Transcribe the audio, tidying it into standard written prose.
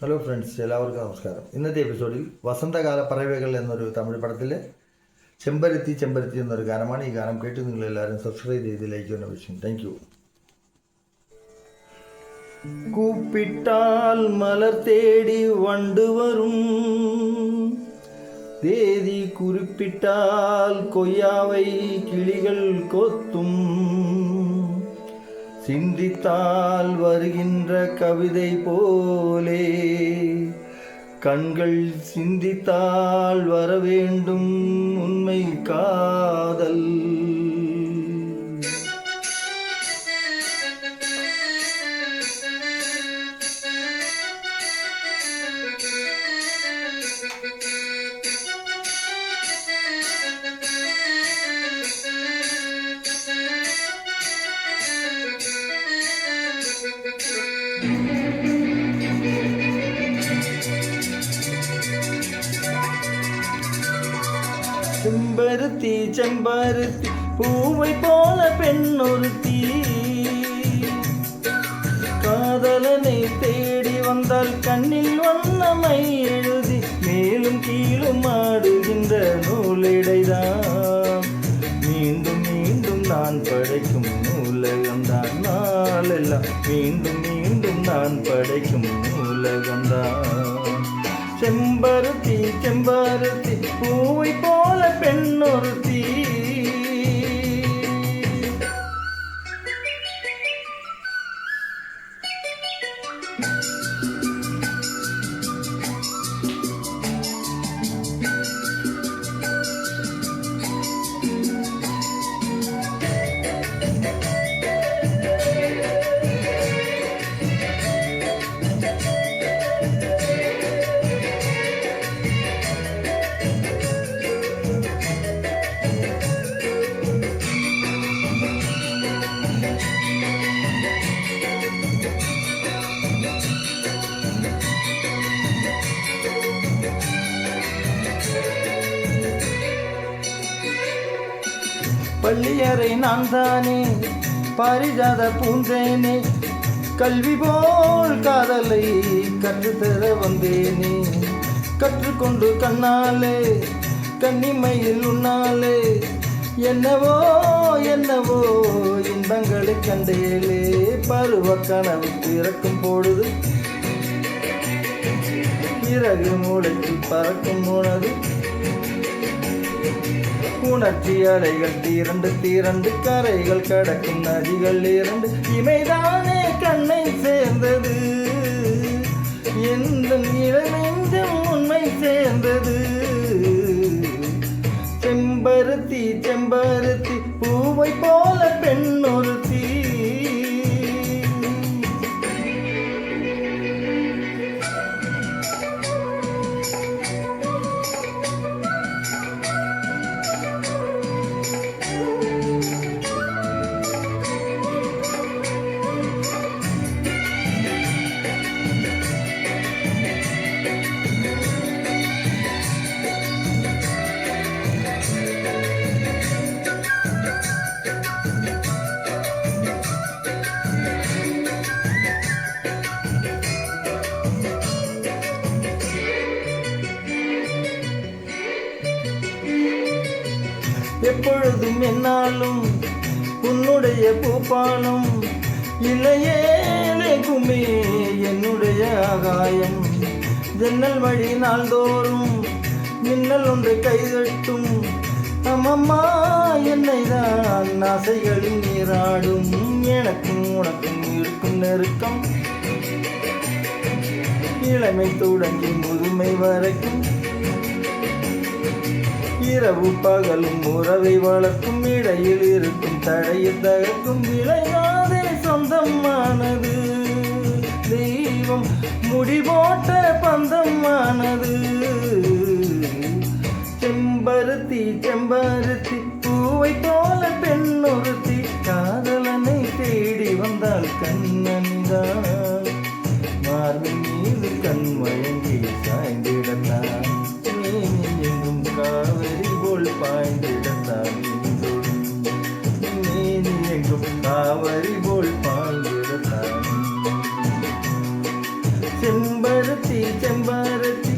Hello friends, എല്ലാവർക്കും നമസ്കാരം. ഇന്നത്തെ എപ്പിസോഡിൽ വസന്തകാല പറവകൾ എന്നൊരു തമിഴ് പടത്തിലെ ചെമ്പരത്തി ചെമ്പരത്തി എന്നൊരു ഗാനമാണ്. ഈ ഗാനം കേട്ട് നിങ്ങളെല്ലാവരും സബ്സ്ക്രൈബ് ചെയ്ത് ലൈക്ക് ചെയ്യുന്ന വിഷയം. Thank you. கூப்பிட்டால் மலர் தேடி வண்டு வரும், தேதி குறிப்பிட்டால் கொய்யாவை கிளிகள் கொத்தும், சிந்தித்தால் வருகின்ற கவிதை போலே கண்கள் சிந்தித்தால் வரவேண்டும் உண்மை காதல். செம்பருத்தி செம்பருத்தி பூவை போல பெண்ணொருத்தி, காதலனை தேடி வந்தால் கண்ணில் வண்ணமை எழுதி மேலும் கீழும் ஆடுகின்ற நூலிடைதான். மீண்டும் மீண்டும் நான் படைக்கும் நூலகம்தான், நாளெல்லாம் மீண்டும் மீண்டும் நான் படைக்கும் நூலகம்தான். செம்பருத்தி செம்பருத்தி பூவை போல பெண்ணொருத்தி. பள்ளியறை நான் தானே, பாரிஜாத பூந்தேனே, கல்வி போல் காதலை கற்றுத்தர வந்தேனே. கற்றுக்கொண்டு கண்ணாலே கன்னிமையில் உன்னாலே என்னவோ என்னவோ இன்பங்களை கண்டேலே. பருவ கனவு பிறக்கும் பொழுது இறகு மூளைக்கு பறக்கும் உணவு, உணர்ச்சி அலைகள் தீரண்டு தீரண்டு கரைகள் கடக்கும் நதிகள் இரண்டு, இமைதானே கண்ணை சேர்ந்தது, எந்த இளமெஞ்சும் உண்மை சேர்ந்தது. செம்பருத்தி செம்பருத்தி பூவை போல பெண்ணொருத்தி. எப்பொழுதும் என்னாலும் உன்னுடைய பூப்பாலும், இல்லையேக்குமே என்னுடைய ஆகாயம். ஜன்னல் வழி நாள்தோறும் மின்னல் ஒன்று கைதட்டும், அம்மம்மா என்னை தான் ஆசைகளில் நீராடும். எனக்கும் உனக்கும் இருக்கும் நெருக்கம் இளமை தொடங்கி முதுமை வரைக்கும், இரவு பகலும் உறவை வளர்க்கும், இடையில் இருக்கும் தடையில் தகர்க்கும், விளையாதே சொந்தமானது தெய்வம் முடிபோட்ட பந்தமானது. செம்பருத்தி செம்பருத்தி பூவை போல பெண்ணொருத்தி, காதலனை தேடி வந்தால் கண்ணனிதான், மார்பின் மீது கண் வழங்கி சாய்ந்திடத்தான், எங்கும் காவிரி போல் பாய்ந்திடத்தான், நீ எங்கும் காவிரி போல் பாய்ந்திடத்தான். ചെമ്പരത്തി ചെമ്പരത്തി